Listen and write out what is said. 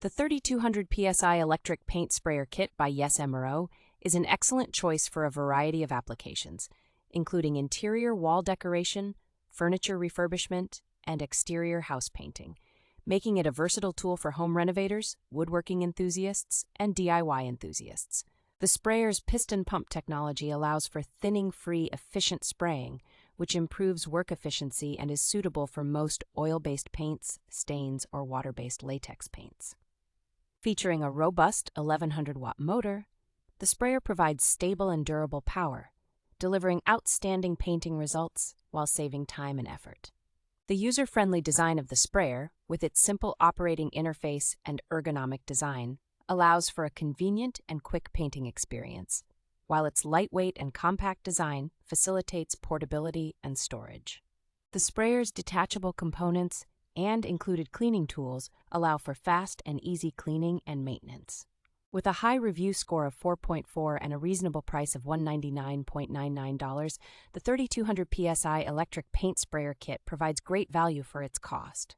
The 3200 PSI electric paint sprayer kit by YESMRO is an excellent choice for a variety of applications, including interior wall decoration, furniture refurbishment, and exterior house painting, making it a versatile tool for home renovators, woodworking enthusiasts, and DIY enthusiasts. The sprayer's piston pump technology allows for thinning-free, efficient spraying, which improves work efficiency and is suitable for most oil-based paints, stains, or water-based latex paints. Featuring a robust 1100-watt motor, the sprayer provides stable and durable power, delivering outstanding painting results while saving time and effort. The user-friendly design of the sprayer, with its simple operating interface and ergonomic design, allows for a convenient and quick painting experience, while its lightweight and compact design facilitates portability and storage. The sprayer's detachable components and included cleaning tools allow for fast and easy cleaning and maintenance. With a high review score of 4.4 and a reasonable price of $199.99, the 3200 PSI electric paint sprayer kit provides great value for its cost.